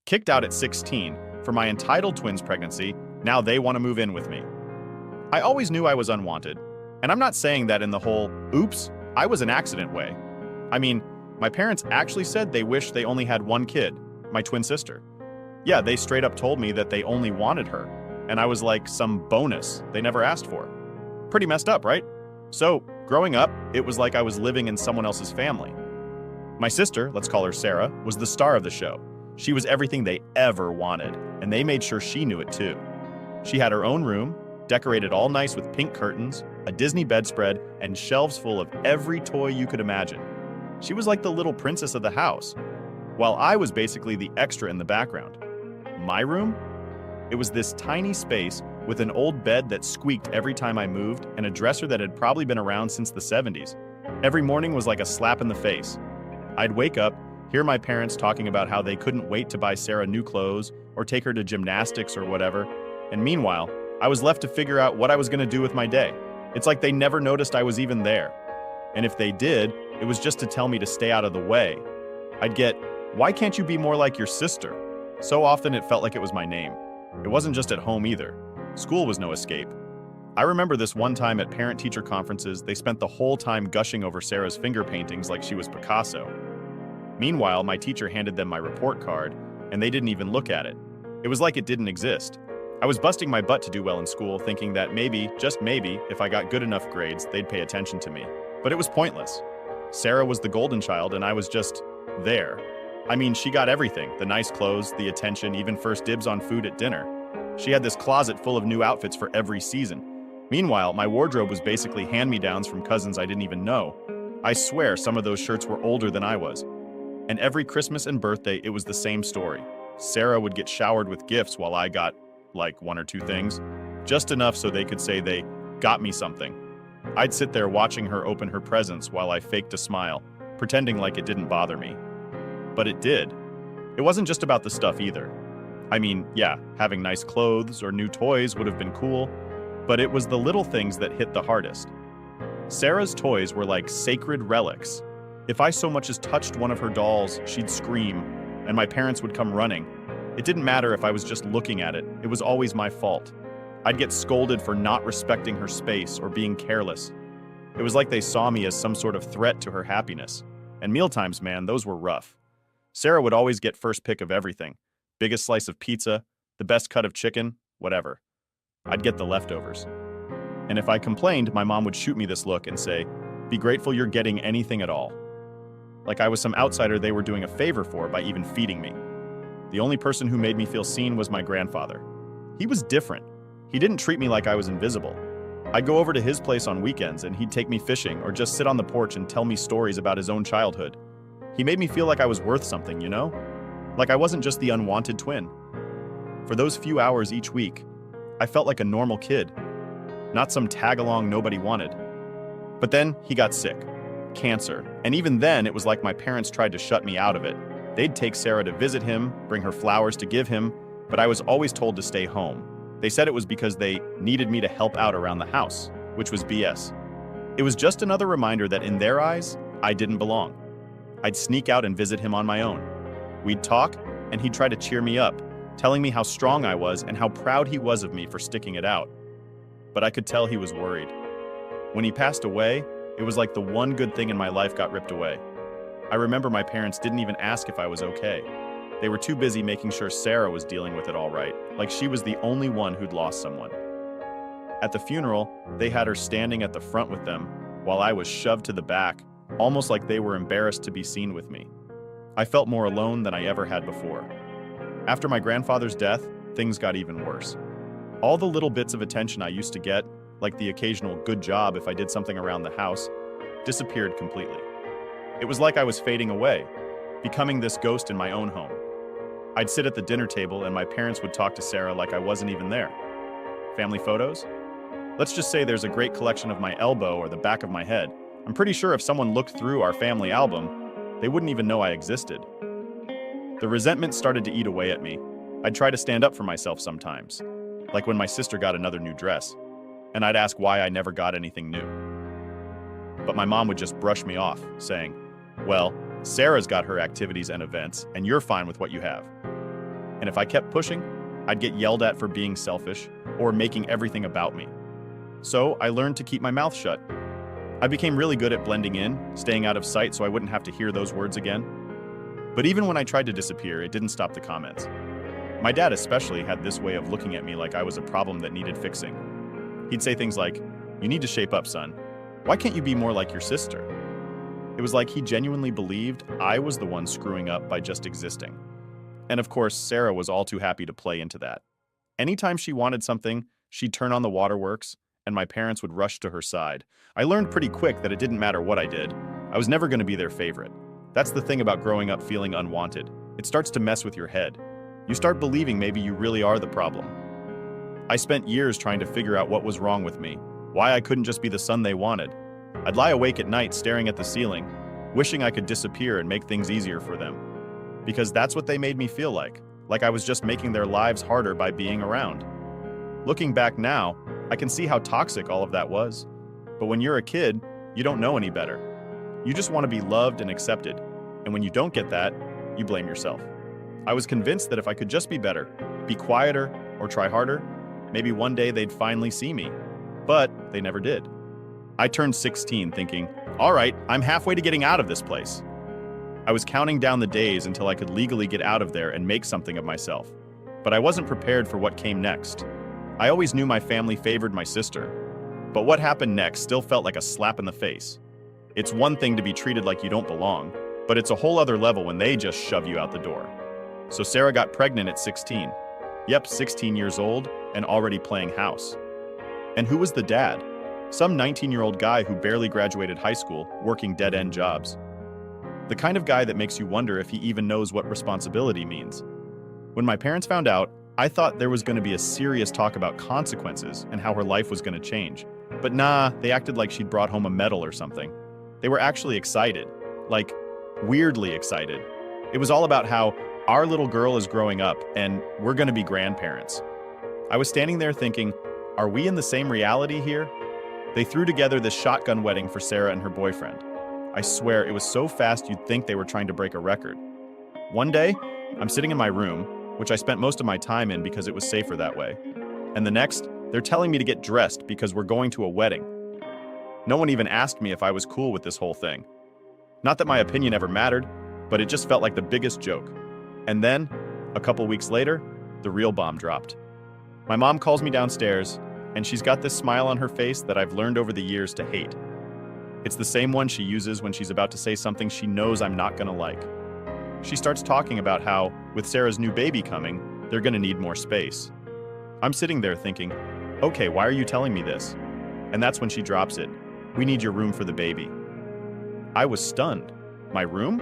Kicked out at 16 for my entitled twins pregnancy, now they want to move in with me. I always knew I was unwanted, and I'm not saying that in the whole, oops, I was an accident way. I mean, my parents actually said they wished they only had one kid, my twin sister. Yeah, they straight up told me that they only wanted her, and I was like some bonus they never asked for. Pretty messed up, right? So, growing up, it was like I was living in someone else's family. My sister, let's call her Sarah, was the star of the show. She was everything they ever wanted, and they made sure she knew it too. She had her own room, decorated all nice with pink curtains, a Disney bedspread, and shelves full of every toy you could imagine. She was like the little princess of the house, while I was basically the extra in the background. My room? It was this tiny space with an old bed that squeaked every time I moved and a dresser that had probably been around since the 70s. Every morning was like a slap in the face. I'd wake up, hear my parents talking about how they couldn't wait to buy Sarah new clothes or take her to gymnastics or whatever, and meanwhile, I was left to figure out what I was going to do with my day. It's like they never noticed I was even there. And if they did, it was just to tell me to stay out of the way. I'd get, "Why can't you be more like your sister?" So often it felt like it was my name. It wasn't just at home either. School was no escape. I remember this one time at parent-teacher conferences, they spent the whole time gushing over Sarah's finger paintings like she was Picasso. Meanwhile, my teacher handed them my report card, and they didn't even look at it. It was like it didn't exist. I was busting my butt to do well in school, thinking that maybe, just maybe, if I got good enough grades, they'd pay attention to me. But it was pointless. Sarah was the golden child, and I was just there. I mean, she got everything, the nice clothes, the attention, even first dibs on food at dinner. She had this closet full of new outfits for every season. Meanwhile, my wardrobe was basically hand-me-downs from cousins I didn't even know. I swear some of those shirts were older than I was. And every Christmas and birthday, it was the same story. Sarah would get showered with gifts while I got, like, one or two things. Just enough so they could say they got me something. I'd sit there watching her open her presents while I faked a smile, pretending like it didn't bother me. But it did. It wasn't just about the stuff either. I mean, yeah, having nice clothes or new toys would have been cool, but it was the little things that hit the hardest. Sarah's toys were like sacred relics. If I so much as touched one of her dolls, she'd scream, and my parents would come running. It didn't matter if I was just looking at it, it was always my fault. I'd get scolded for not respecting her space or being careless. It was like they saw me as some sort of threat to her happiness. And mealtimes, man, those were rough. Sarah would always get first pick of everything. Biggest slice of pizza, the best cut of chicken, whatever. I'd get the leftovers. And if I complained, my mom would shoot me this look and say, "Be grateful you're getting anything at all." Like I was some outsider they were doing a favor for by even feeding me. The only person who made me feel seen was my grandfather. He was different. He didn't treat me like I was invisible. I'd go over to his place on weekends and he'd take me fishing or just sit on the porch and tell me stories about his own childhood. He made me feel like I was worth something, you know? Like I wasn't just the unwanted twin. For those few hours each week, I felt like a normal kid, not some tag-along nobody wanted. But then he got sick. Cancer. And even then, it was like my parents tried to shut me out of it. They'd take Sarah to visit him, bring her flowers to give him, but I was always told to stay home. They said it was because they needed me to help out around the house, which was BS. It was just another reminder that in their eyes, I didn't belong. I'd sneak out and visit him on my own. We'd talk, and he'd try to cheer me up, telling me how strong I was and how proud he was of me for sticking it out. But I could tell he was worried. When he passed away, it was like the one good thing in my life got ripped away. I remember my parents didn't even ask if I was okay. They were too busy making sure Sarah was dealing with it all right, like she was the only one who'd lost someone. At the funeral, they had her standing at the front with them, while I was shoved to the back, almost like they were embarrassed to be seen with me. I felt more alone than I ever had before. After my grandfather's death, things got even worse. All the little bits of attention I used to get, like the occasional good job if I did something around the house, disappeared completely. It was like I was fading away, becoming this ghost in my own home. I'd sit at the dinner table and my parents would talk to Sarah like I wasn't even there. Family photos? Let's just say there's a great collection of my elbow or the back of my head. I'm pretty sure if someone looked through our family album, they wouldn't even know I existed. The resentment started to eat away at me. I'd try to stand up for myself sometimes, like when my sister got another new dress, and I'd ask why I never got anything new. But my mom would just brush me off, saying, "Well, Sarah's got her activities and events, and you're fine with what you have." And if I kept pushing, I'd get yelled at for being selfish or making everything about me. So I learned to keep my mouth shut. I became really good at blending in, staying out of sight so I wouldn't have to hear those words again. But even when I tried to disappear, it didn't stop the comments. My dad especially had this way of looking at me like I was a problem that needed fixing. He'd say things like, "You need to shape up, son. Why can't you be more like your sister?" It was like he genuinely believed I was the one screwing up by just existing. And of course, Sarah was all too happy to play into that. Anytime she wanted something, she'd turn on the waterworks, and my parents would rush to her side. I learned pretty quick that it didn't matter what I did. I was never going to be their favorite. That's the thing about growing up feeling unwanted. It starts to mess with your head. You start believing maybe you really are the problem. I spent years trying to figure out what was wrong with me, why I couldn't just be the son they wanted. I'd lie awake at night staring at the ceiling, wishing I could disappear and make things easier for them. Because that's what they made me feel like I was just making their lives harder by being around. Looking back now, I can see how toxic all of that was. But when you're a kid, you don't know any better. You just want to be loved and accepted. And when you don't get that, you blame yourself. I was convinced that if I could just be better, be quieter, or try harder, maybe one day they'd finally see me. But they never did. I turned 16 thinking, all right, I'm halfway to getting out of this place. I was counting down the days until I could legally get out of there and make something of myself. But I wasn't prepared for what came next. I always knew my family favored my sister. But what happened next still felt like a slap in the face. It's one thing to be treated like you don't belong, but it's a whole other level when they just shove you out the door. So Sarah got pregnant at 16. Yep, 16 years old and already playing house. And who was the dad? Some 19-year-old guy who barely graduated high school, working dead-end jobs. The kind of guy that makes you wonder if he even knows what responsibility means. When my parents found out, I thought there was going to be a serious talk about consequences and how her life was going to change. But nah, they acted like she'd brought home a medal or something. They were actually excited. Like, weirdly excited. It was all about how our little girl is growing up and we're going to be grandparents. I was standing there thinking, are we in the same reality here? They threw together this shotgun wedding for Sarah and her boyfriend. I swear it was so fast you'd think they were trying to break a record. One day, I'm sitting in my room, which I spent most of my time in because it was safer that way. And the next, they're telling me to get dressed because we're going to a wedding. No one even asked me if I was cool with this whole thing. Not that my opinion ever mattered, but it just felt like the biggest joke. And then, a couple weeks later, the real bomb dropped. My mom calls me downstairs, and she's got this smile on her face that I've learned over the years to hate. It's the same one she uses when she's about to say something she knows I'm not gonna like. She starts talking about how, with Sarah's new baby coming, they're gonna need more space. I'm sitting there thinking, okay, why are you telling me this? And that's when she drops it. We need your room for the baby. I was stunned. My room?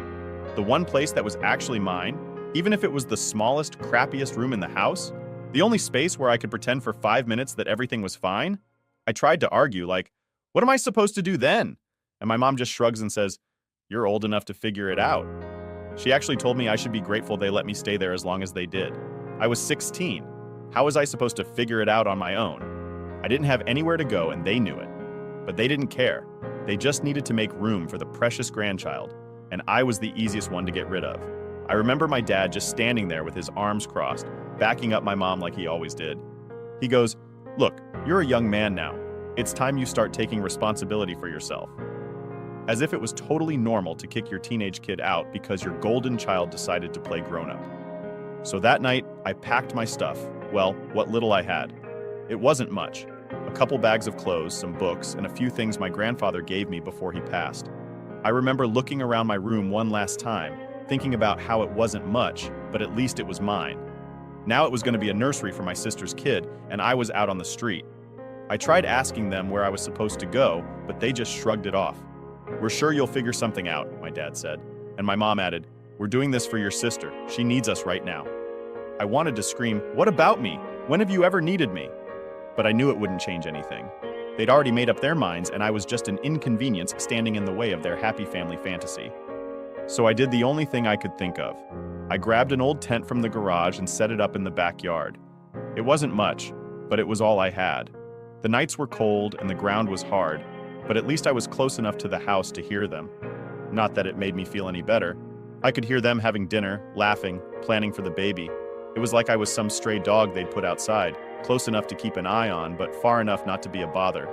The one place that was actually mine, even if it was the smallest, crappiest room in the house? The only space where I could pretend for 5 minutes that everything was fine? I tried to argue, like, what am I supposed to do then? And my mom just shrugs and says, you're old enough to figure it out. She actually told me I should be grateful they let me stay there as long as they did. I was 16. How was I supposed to figure it out on my own? I didn't have anywhere to go and they knew it. But they didn't care. They just needed to make room for the precious grandchild, and I was the easiest one to get rid of. I remember my dad just standing there with his arms crossed, backing up my mom like he always did. He goes, look, you're a young man now. It's time you start taking responsibility for yourself. As if it was totally normal to kick your teenage kid out because your golden child decided to play grown-up. So that night, I packed my stuff, well, what little I had. It wasn't much. A couple bags of clothes, some books, and a few things my grandfather gave me before he passed. I remember looking around my room one last time, thinking about how it wasn't much, but at least it was mine. Now it was going to be a nursery for my sister's kid, and I was out on the street. I tried asking them where I was supposed to go, but they just shrugged it off. We're sure you'll figure something out, my dad said. And my mom added, we're doing this for your sister. She needs us right now. I wanted to scream, what about me? When have you ever needed me? But I knew it wouldn't change anything. They'd already made up their minds, and I was just an inconvenience standing in the way of their happy family fantasy. So I did the only thing I could think of. I grabbed an old tent from the garage and set it up in the backyard. It wasn't much, but it was all I had. The nights were cold and the ground was hard, but at least I was close enough to the house to hear them. Not that it made me feel any better. I could hear them having dinner, laughing, planning for the baby. It was like I was some stray dog they'd put outside, close enough to keep an eye on, but far enough not to be a bother.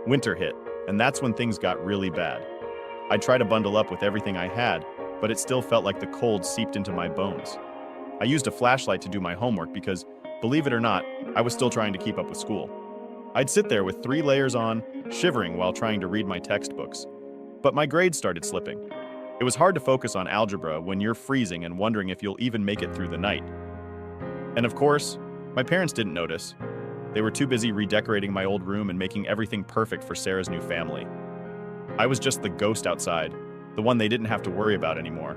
Winter hit, and that's when things got really bad. I'd try to bundle up with everything I had, but it still felt like the cold seeped into my bones. I used a flashlight to do my homework because, believe it or not, I was still trying to keep up with school. I'd sit there with 3 layers on, shivering while trying to read my textbooks. But my grades started slipping. It was hard to focus on algebra when you're freezing and wondering if you'll even make it through the night. And of course, my parents didn't notice. They were too busy redecorating my old room and making everything perfect for Sarah's new family. I was just the ghost outside, the one they didn't have to worry about anymore.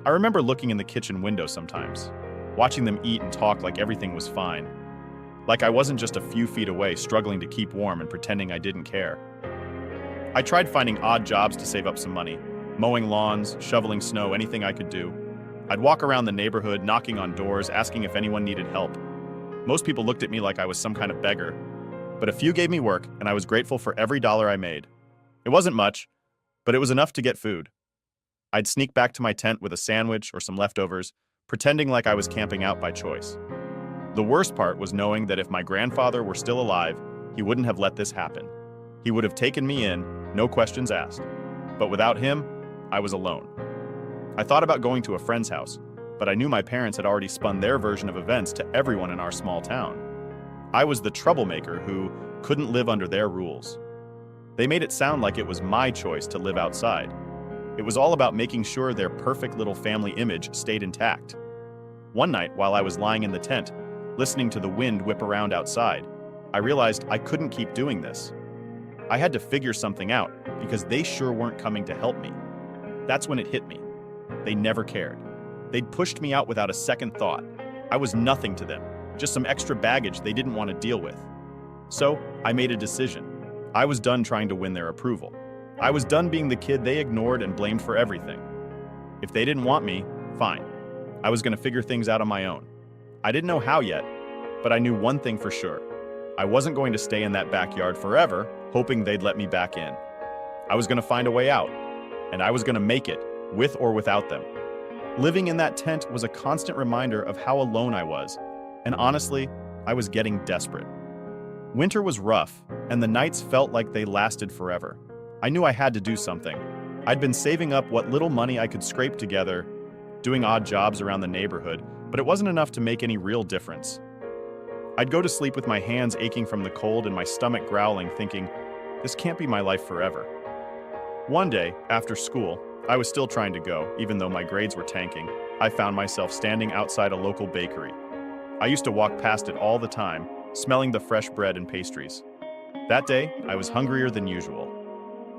I remember looking in the kitchen window sometimes, watching them eat and talk like everything was fine. Like I wasn't just a few feet away struggling to keep warm and pretending I didn't care. I tried finding odd jobs to save up some money, mowing lawns, shoveling snow, anything I could do. I'd walk around the neighborhood, knocking on doors, asking if anyone needed help. Most people looked at me like I was some kind of beggar, but a few gave me work, and I was grateful for every dollar I made. It wasn't much, but it was enough to get food. I'd sneak back to my tent with a sandwich or some leftovers, pretending like I was camping out by choice. The worst part was knowing that if my grandfather were still alive, he wouldn't have let this happen. He would have taken me in, no questions asked. But without him, I was alone. I thought about going to a friend's house, but I knew my parents had already spun their version of events to everyone in our small town. I was the troublemaker who couldn't live under their rules. They made it sound like it was my choice to live outside. It was all about making sure their perfect little family image stayed intact. One night, while I was lying in the tent, listening to the wind whip around outside, I realized I couldn't keep doing this. I had to figure something out because they sure weren't coming to help me. That's when it hit me. They never cared. They'd pushed me out without a second thought. I was nothing to them, just some extra baggage they didn't want to deal with. So, I made a decision. I was done trying to win their approval. I was done being the kid they ignored and blamed for everything. If they didn't want me, fine. I was going to figure things out on my own. I didn't know how yet, but I knew one thing for sure. I wasn't going to stay in that backyard forever, hoping they'd let me back in. I was going to find a way out, and I was going to make it, with or without them. Living in that tent was a constant reminder of how alone I was, and honestly, I was getting desperate. Winter was rough, and the nights felt like they lasted forever. I knew I had to do something. I'd been saving up what little money I could scrape together, doing odd jobs around the neighborhood, but it wasn't enough to make any real difference. I'd go to sleep with my hands aching from the cold and my stomach growling, thinking, this can't be my life forever. One day, after school, I was still trying to go, even though my grades were tanking. I found myself standing outside a local bakery. I used to walk past it all the time, smelling the fresh bread and pastries. That day, I was hungrier than usual.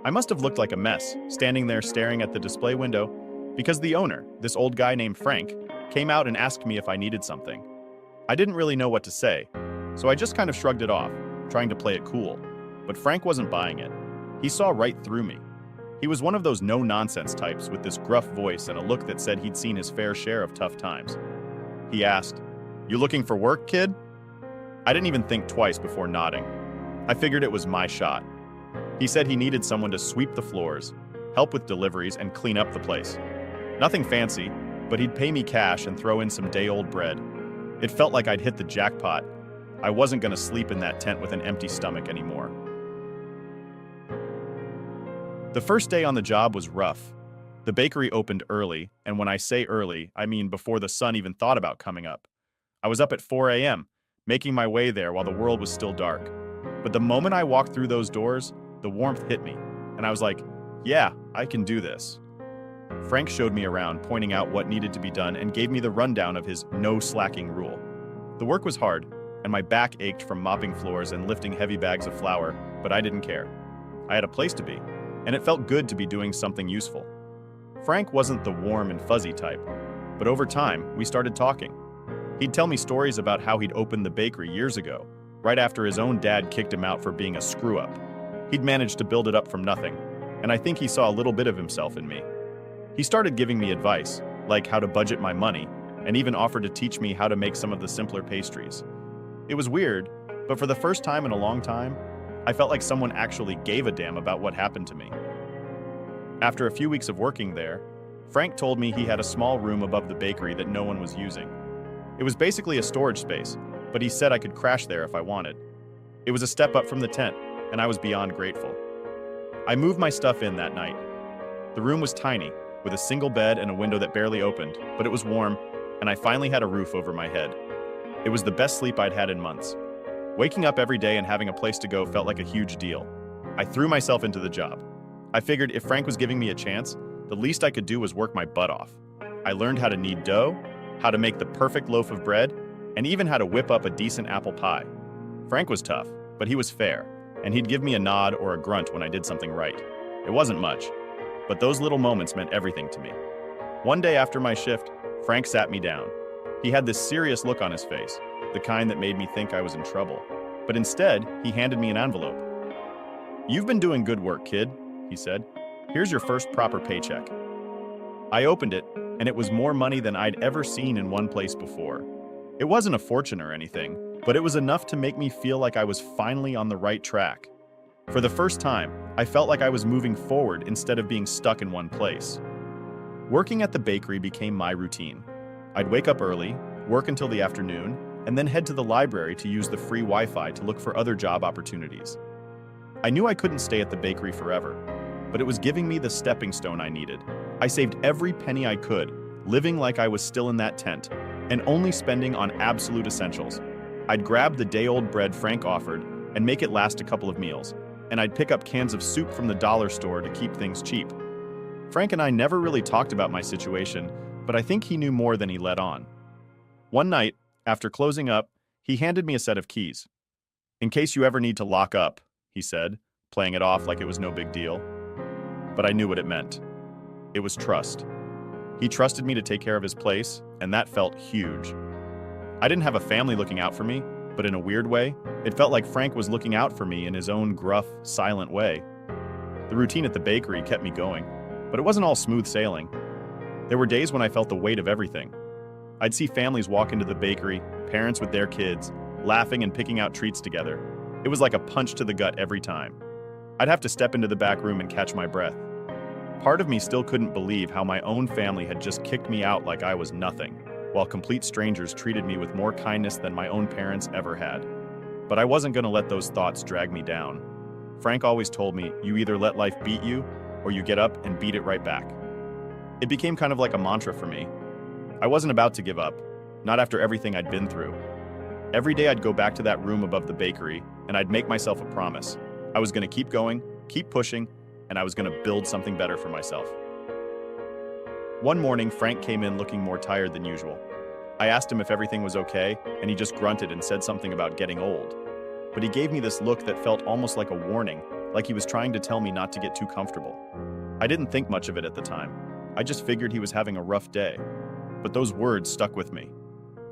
I must have looked like a mess, standing there staring at the display window, because the owner, this old guy named Frank, came out and asked me if I needed something. I didn't really know what to say, so I just kind of shrugged it off, trying to play it cool. But Frank wasn't buying it. He saw right through me. He was one of those no-nonsense types with this gruff voice and a look that said he'd seen his fair share of tough times. He asked, "You looking for work, kid?" I didn't even think twice before nodding. I figured it was my shot. He said he needed someone to sweep the floors, help with deliveries, and clean up the place. Nothing fancy, but he'd pay me cash and throw in some day-old bread. It felt like I'd hit the jackpot. I wasn't going to sleep in that tent with an empty stomach anymore. The first day on the job was rough. The bakery opened early, and when I say early, I mean before the sun even thought about coming up. I was up at 4 a.m., making my way there while the world was still dark. But the moment I walked through those doors, the warmth hit me, and I was like, yeah, I can do this. Frank showed me around, pointing out what needed to be done, and gave me the rundown of his no slacking rule. The work was hard, and my back ached from mopping floors and lifting heavy bags of flour, but I didn't care. I had a place to be, and it felt good to be doing something useful. Frank wasn't the warm and fuzzy type, but over time, we started talking. He'd tell me stories about how he'd opened the bakery years ago, right after his own dad kicked him out for being a screw-up. He'd managed to build it up from nothing, and I think he saw a little bit of himself in me. He started giving me advice, like how to budget my money, and even offered to teach me how to make some of the simpler pastries. It was weird, but for the first time in a long time, I felt like someone actually gave a damn about what happened to me. After a few weeks of working there, Frank told me he had a small room above the bakery that no one was using. It was basically a storage space, but he said I could crash there if I wanted. It was a step up from the tent, and I was beyond grateful. I moved my stuff in that night. The room was tiny, with a single bed and a window that barely opened, but it was warm, and I finally had a roof over my head. It was the best sleep I'd had in months. Waking up every day and having a place to go felt like a huge deal. I threw myself into the job. I figured if Frank was giving me a chance, the least I could do was work my butt off. I learned how to knead dough, how to make the perfect loaf of bread, and even how to whip up a decent apple pie. Frank was tough, but he was fair, and he'd give me a nod or a grunt when I did something right. It wasn't much, but those little moments meant everything to me. One day after my shift, Frank sat me down. He had this serious look on his face, the kind that made me think I was in trouble. But instead, he handed me an envelope. "You've been doing good work, kid," he said. "Here's your first proper paycheck." I opened it, and it was more money than I'd ever seen in one place before. It wasn't a fortune or anything, but it was enough to make me feel like I was finally on the right track. For the first time, I felt like I was moving forward instead of being stuck in one place. Working at the bakery became my routine. I'd wake up early, work until the afternoon, and then head to the library to use the free Wi-Fi to look for other job opportunities. I knew I couldn't stay at the bakery forever, but it was giving me the stepping stone I needed. I saved every penny I could, living like I was still in that tent, and only spending on absolute essentials. I'd grab the day-old bread Frank offered and make it last a couple of meals, and I'd pick up cans of soup from the dollar store to keep things cheap. Frank and I never really talked about my situation, but I think he knew more than he let on. One night, after closing up, he handed me a set of keys. "In case you ever need to lock up," he said, playing it off like it was no big deal. But I knew what it meant. It was trust. He trusted me to take care of his place, and that felt huge. I didn't have a family looking out for me, but in a weird way, it felt like Frank was looking out for me in his own gruff, silent way. The routine at the bakery kept me going, but it wasn't all smooth sailing. There were days when I felt the weight of everything. I'd see families walk into the bakery, parents with their kids, laughing and picking out treats together. It was like a punch to the gut every time. I'd have to step into the back room and catch my breath. Part of me still couldn't believe how my own family had just kicked me out like I was nothing, while complete strangers treated me with more kindness than my own parents ever had. But I wasn't going to let those thoughts drag me down. Frank always told me, you either let life beat you, or you get up and beat it right back. It became kind of like a mantra for me. I wasn't about to give up, not after everything I'd been through. Every day I'd go back to that room above the bakery, and I'd make myself a promise. I was going to keep going, keep pushing, and I was going to build something better for myself. One morning, Frank came in looking more tired than usual. I asked him if everything was okay, and he just grunted and said something about getting old. But he gave me this look that felt almost like a warning, like he was trying to tell me not to get too comfortable. I didn't think much of it at the time. I just figured he was having a rough day. But those words stuck with me.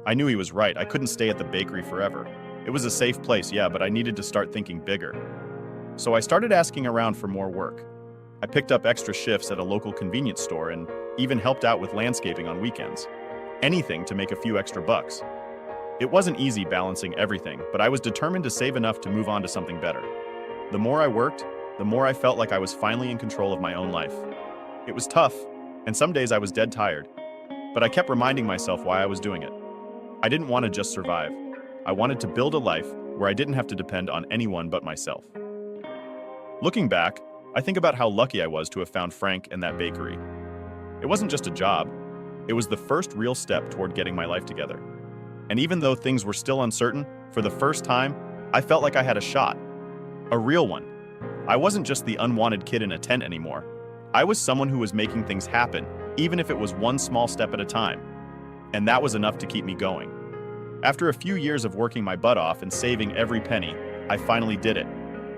I knew he was right. I couldn't stay at the bakery forever. It was a safe place, yeah, but I needed to start thinking bigger. So I started asking around for more work. I picked up extra shifts at a local convenience store and even helped out with landscaping on weekends. Anything to make a few extra bucks. It wasn't easy balancing everything, but I was determined to save enough to move on to something better. The more I worked, the more I felt like I was finally in control of my own life. It was tough, and some days I was dead tired. But I kept reminding myself why I was doing it. I didn't want to just survive. I wanted to build a life where I didn't have to depend on anyone but myself. Looking back, I think about how lucky I was to have found Frank and that bakery. It wasn't just a job. It was the first real step toward getting my life together. And even though things were still uncertain, for the first time, I felt like I had a shot. A real one. I wasn't just the unwanted kid in a tent anymore. I was someone who was making things happen, even if it was one small step at a time. And that was enough to keep me going. After a few years of working my butt off and saving every penny, I finally did it.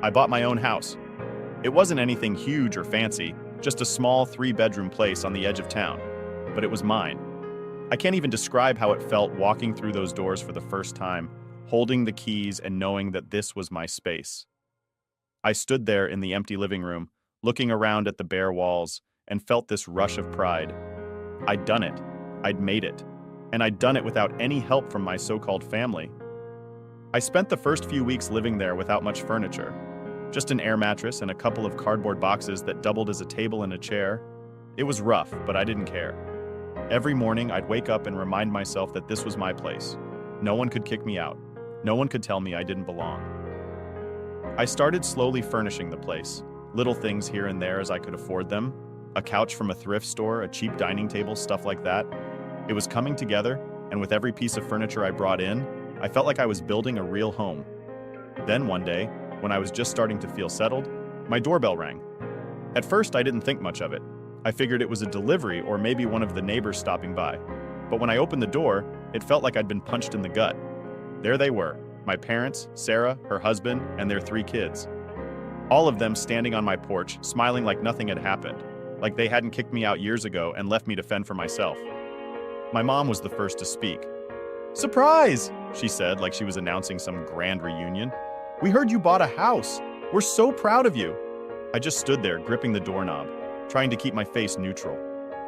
I bought my own house. It wasn't anything huge or fancy, just a small 3-bedroom place on the edge of town. But it was mine. I can't even describe how it felt walking through those doors for the first time, holding the keys and knowing that this was my space. I stood there in the empty living room, looking around at the bare walls, and felt this rush of pride. I'd done it. I'd made it. And I'd done it without any help from my so-called family. I spent the first few weeks living there without much furniture. Just an air mattress and a couple of cardboard boxes that doubled as a table and a chair. It was rough, but I didn't care. Every morning, I'd wake up and remind myself that this was my place. No one could kick me out. No one could tell me I didn't belong. I started slowly furnishing the place, little things here and there as I could afford them. A couch from a thrift store, a cheap dining table, stuff like that. It was coming together, and with every piece of furniture I brought in, I felt like I was building a real home. Then one day, when I was just starting to feel settled, my doorbell rang. At first, I didn't think much of it. I figured it was a delivery or maybe one of the neighbors stopping by. But when I opened the door, it felt like I'd been punched in the gut. There they were, my parents, Sarah, her husband, and their 3 kids. All of them standing on my porch, smiling like nothing had happened, like they hadn't kicked me out years ago and left me to fend for myself. My mom was the first to speak. "Surprise!" she said, like she was announcing some grand reunion. "We heard you bought a house. We're so proud of you." I just stood there, gripping the doorknob, trying to keep my face neutral.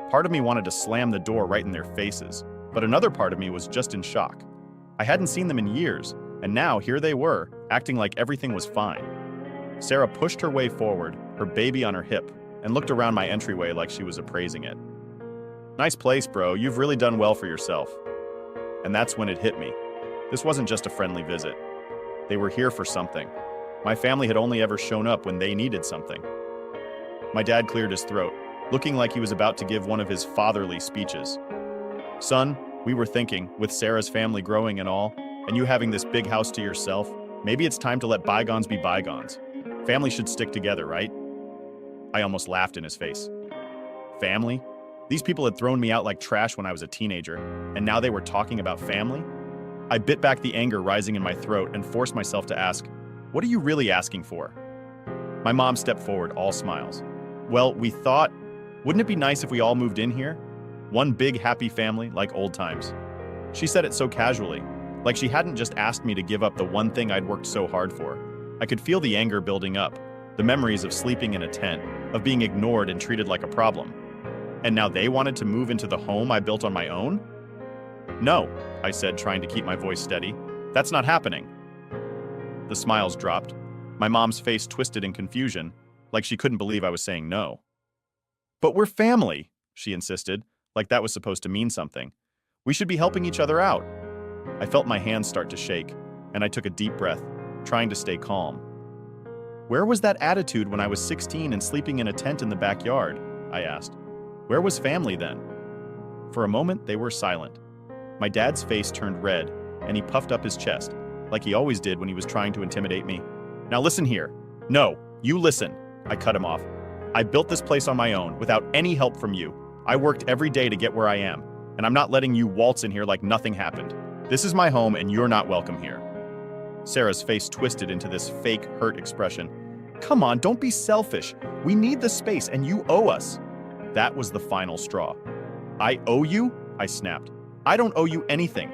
Part of me wanted to slam the door right in their faces, but another part of me was just in shock. I hadn't seen them in years, and now here they were, acting like everything was fine. Sarah pushed her way forward, her baby on her hip, and looked around my entryway like she was appraising it. "Nice place, bro. You've really done well for yourself." And that's when it hit me. This wasn't just a friendly visit. They were here for something. My family had only ever shown up when they needed something. My dad cleared his throat, looking like he was about to give one of his fatherly speeches. "Son, we were thinking, with Sarah's family growing and all, and you having this big house to yourself, maybe it's time to let bygones be bygones. Family should stick together, right?" I almost laughed in his face. Family? These people had thrown me out like trash when I was a teenager, and now they were talking about family? I bit back the anger rising in my throat and forced myself to ask, "What are you really asking for?" My mom stepped forward, all smiles. "Well, we thought, wouldn't it be nice if we all moved in here? One big happy family, like old times." She said it so casually, like she hadn't just asked me to give up the one thing I'd worked so hard for. I could feel the anger building up, the memories of sleeping in a tent, of being ignored and treated like a problem. And now they wanted to move into the home I built on my own? "No," I said, trying to keep my voice steady. "That's not happening." The smiles dropped. My mom's face twisted in confusion, like she couldn't believe I was saying no. "But we're family," she insisted, like that was supposed to mean something. "We should be helping each other out." I felt my hands start to shake, and I took a deep breath, trying to stay calm. "Where was that attitude when I was 16 and sleeping in a tent in the backyard?" I asked. "Where was family then?" For a moment, they were silent. My dad's face turned red, and he puffed up his chest, like he always did when he was trying to intimidate me. "Now listen here." "No, you listen," I cut him off. "I built this place on my own, without any help from you. I worked every day to get where I am, and I'm not letting you waltz in here like nothing happened. This is my home, and you're not welcome here." Sarah's face twisted into this fake, hurt expression. "Come on, don't be selfish. We need the space, and you owe us." That was the final straw. "I owe you?" I snapped. "I don't owe you anything.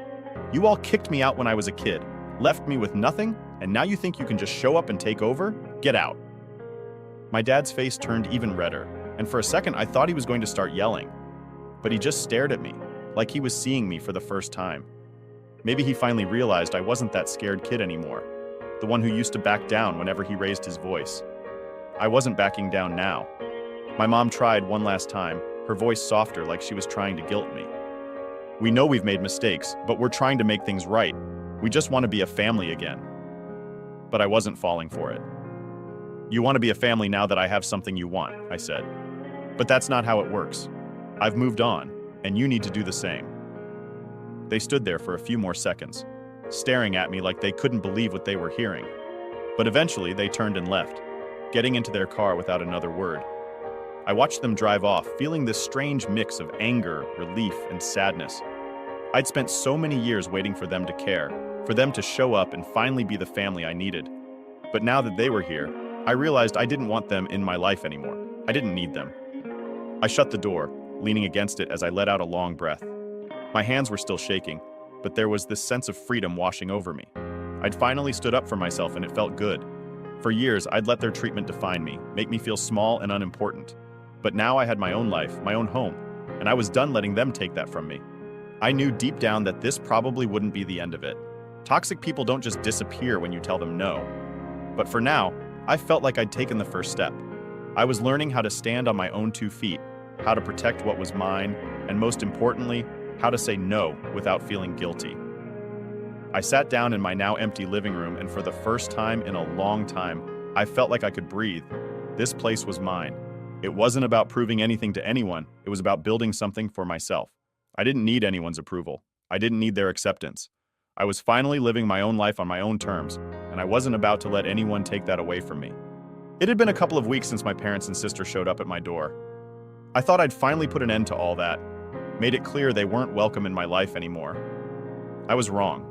You all kicked me out when I was a kid, left me with nothing, and now you think you can just show up and take over? Get out." My dad's face turned even redder, and for a second I thought he was going to start yelling. But he just stared at me, like he was seeing me for the first time. Maybe he finally realized I wasn't that scared kid anymore, the one who used to back down whenever he raised his voice. I wasn't backing down now. My mom tried one last time, her voice softer like she was trying to guilt me. "We know we've made mistakes, but we're trying to make things right. We just want to be a family again." But I wasn't falling for it. "You want to be a family now that I have something you want," I said. "But that's not how it works. I've moved on, and you need to do the same." They stood there for a few more seconds, staring at me like they couldn't believe what they were hearing. But eventually they turned and left, getting into their car without another word. I watched them drive off, feeling this strange mix of anger, relief, and sadness. I'd spent so many years waiting for them to care, for them to show up and finally be the family I needed. But now that they were here, I realized I didn't want them in my life anymore. I didn't need them. I shut the door, leaning against it as I let out a long breath. My hands were still shaking, but there was this sense of freedom washing over me. I'd finally stood up for myself and it felt good. For years, I'd let their treatment define me, make me feel small and unimportant. But now I had my own life, my own home, and I was done letting them take that from me. I knew deep down that this probably wouldn't be the end of it. Toxic people don't just disappear when you tell them no. But for now, I felt like I'd taken the first step. I was learning how to stand on my own 2 feet, how to protect what was mine, and most importantly, how to say no without feeling guilty. I sat down in my now empty living room, and for the first time in a long time, I felt like I could breathe. This place was mine. It wasn't about proving anything to anyone, it was about building something for myself. I didn't need anyone's approval. I didn't need their acceptance. I was finally living my own life on my own terms, and I wasn't about to let anyone take that away from me. It had been a couple of weeks since my parents and sister showed up at my door. I thought I'd finally put an end to all that, made it clear they weren't welcome in my life anymore. I was wrong.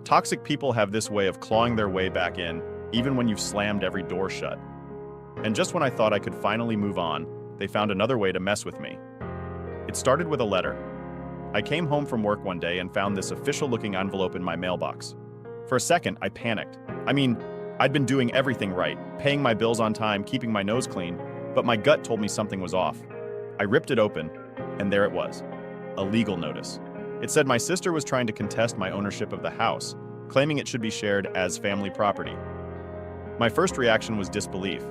Toxic people have this way of clawing their way back in, even when you've slammed every door shut. And just when I thought I could finally move on, they found another way to mess with me. It started with a letter. I came home from work one day and found this official-looking envelope in my mailbox. For a second, I panicked. I'd been doing everything right, paying my bills on time, keeping my nose clean, but my gut told me something was off. I ripped it open, and there it was, a legal notice. It said my sister was trying to contest my ownership of the house, claiming it should be shared as family property. My first reaction was disbelief.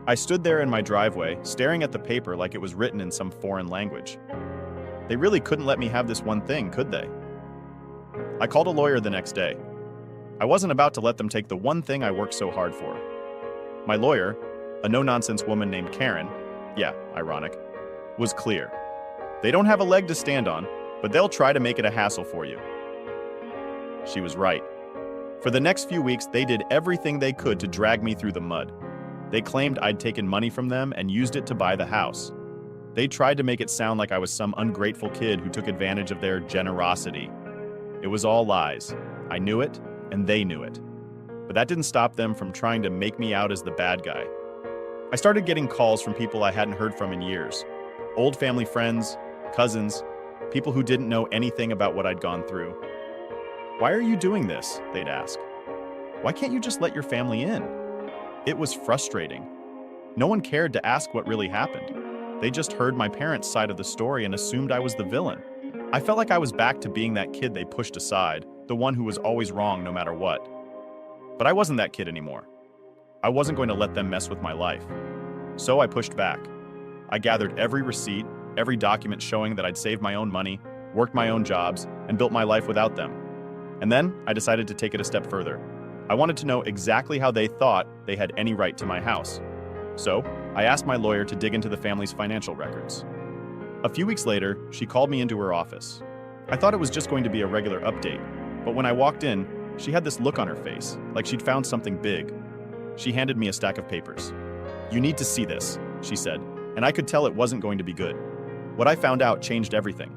I stood there in my driveway, staring at the paper like it was written in some foreign language. They really couldn't let me have this one thing, could they? I called a lawyer the next day. I wasn't about to let them take the one thing I worked so hard for. My lawyer, a no-nonsense woman named Karen, ironic, was clear. They don't have a leg to stand on, but they'll try to make it a hassle for you. She was right. For the next few weeks, they did everything they could to drag me through the mud. They claimed I'd taken money from them and used it to buy the house. They tried to make it sound like I was some ungrateful kid who took advantage of their generosity. It was all lies. I knew it, and they knew it. But that didn't stop them from trying to make me out as the bad guy. I started getting calls from people I hadn't heard from in years. Old family friends, cousins, people who didn't know anything about what I'd gone through. "Why are you doing this?" they'd ask. "Why can't you just let your family in?" It was frustrating. No one cared to ask what really happened. They just heard my parents' side of the story and assumed I was the villain. I felt like I was back to being that kid they pushed aside, the one who was always wrong no matter what. But I wasn't that kid anymore. I wasn't going to let them mess with my life. So I pushed back. I gathered every receipt, every document showing that I'd saved my own money, worked my own jobs, and built my life without them. And then I decided to take it a step further. I wanted to know exactly how they thought they had any right to my house. So I asked my lawyer to dig into the family's financial records. A few weeks later, she called me into her office. I thought it was just going to be a regular update, but when I walked in, she had this look on her face, like she'd found something big. She handed me a stack of papers. "You need to see this," she said, and I could tell it wasn't going to be good. What I found out changed everything.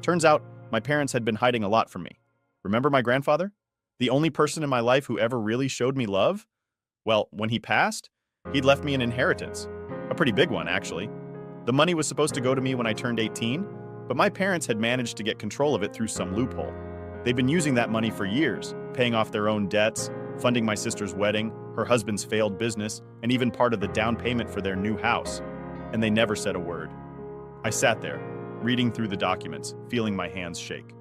Turns out, my parents had been hiding a lot from me. Remember my grandfather? The only person in my life who ever really showed me love? Well, when he passed, he'd left me an inheritance. A pretty big one, actually. The money was supposed to go to me when I turned 18, but my parents had managed to get control of it through some loophole. They'd been using that money for years, paying off their own debts, funding my sister's wedding, her husband's failed business, and even part of the down payment for their new house. And they never said a word. I sat there, reading through the documents, feeling my hands shake.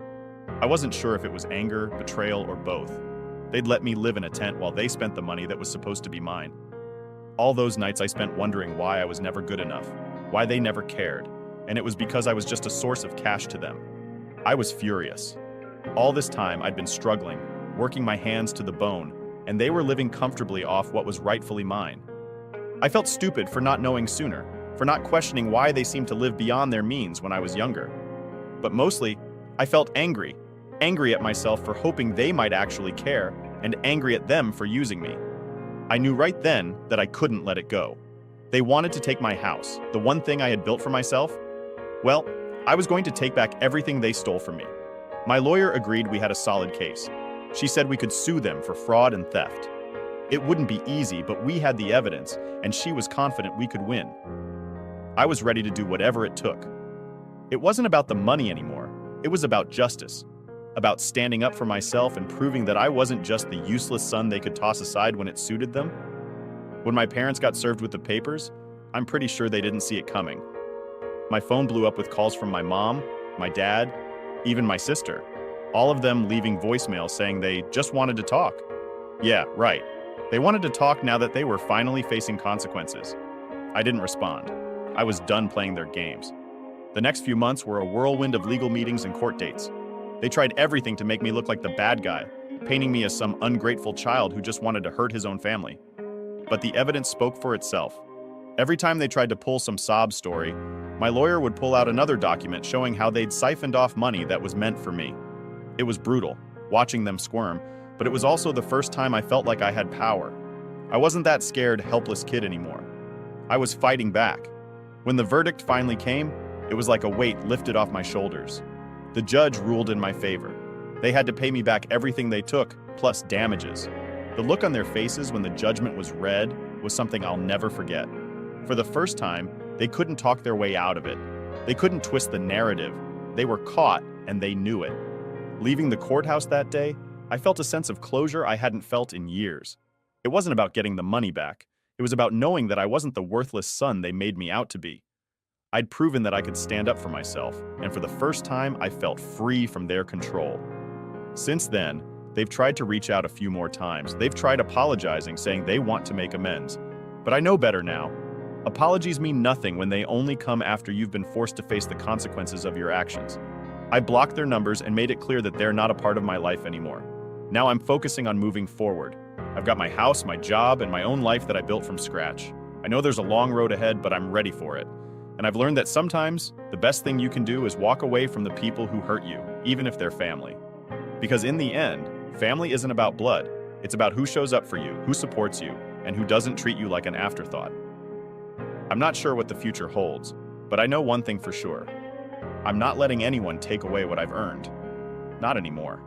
I wasn't sure if it was anger, betrayal, or both. They'd let me live in a tent while they spent the money that was supposed to be mine. All those nights I spent wondering why I was never good enough, why they never cared, and it was because I was just a source of cash to them. I was furious. All this time I'd been struggling, working my hands to the bone, and they were living comfortably off what was rightfully mine. I felt stupid for not knowing sooner, for not questioning why they seemed to live beyond their means when I was younger. But mostly, I felt angry at myself for hoping they might actually care, and angry at them for using me. I knew right then that I couldn't let it go. They wanted to take my house, the one thing I had built for myself. Well, I was going to take back everything they stole from me. My lawyer agreed we had a solid case. She said we could sue them for fraud and theft. It wouldn't be easy, but we had the evidence, and she was confident we could win. I was ready to do whatever it took. It wasn't about the money anymore. It was about justice, about standing up for myself and proving that I wasn't just the useless son they could toss aside when it suited them. When my parents got served with the papers, I'm pretty sure they didn't see it coming. My phone blew up with calls from my mom, my dad, even my sister, all of them leaving voicemails saying they just wanted to talk. Yeah, right. They wanted to talk now that they were finally facing consequences. I didn't respond. I was done playing their games. The next few months were a whirlwind of legal meetings and court dates. They tried everything to make me look like the bad guy, painting me as some ungrateful child who just wanted to hurt his own family. But the evidence spoke for itself. Every time they tried to pull some sob story, my lawyer would pull out another document showing how they'd siphoned off money that was meant for me. It was brutal, watching them squirm, but it was also the first time I felt like I had power. I wasn't that scared, helpless kid anymore. I was fighting back. When the verdict finally came, it was like a weight lifted off my shoulders. The judge ruled in my favor. They had to pay me back everything they took, plus damages. The look on their faces when the judgment was read was something I'll never forget. For the first time, they couldn't talk their way out of it. They couldn't twist the narrative. They were caught, and they knew it. Leaving the courthouse that day, I felt a sense of closure I hadn't felt in years. It wasn't about getting the money back. It was about knowing that I wasn't the worthless son they made me out to be. I'd proven that I could stand up for myself, and for the first time, I felt free from their control. Since then, they've tried to reach out a few more times. They've tried apologizing, saying they want to make amends. But I know better now. Apologies mean nothing when they only come after you've been forced to face the consequences of your actions. I blocked their numbers and made it clear that they're not a part of my life anymore. Now I'm focusing on moving forward. I've got my house, my job, and my own life that I built from scratch. I know there's a long road ahead, but I'm ready for it. And I've learned that sometimes the best thing you can do is walk away from the people who hurt you, even if they're family. Because in the end, family isn't about blood. It's about who shows up for you, who supports you, and who doesn't treat you like an afterthought. I'm not sure what the future holds, but I know one thing for sure. I'm not letting anyone take away what I've earned. Not anymore.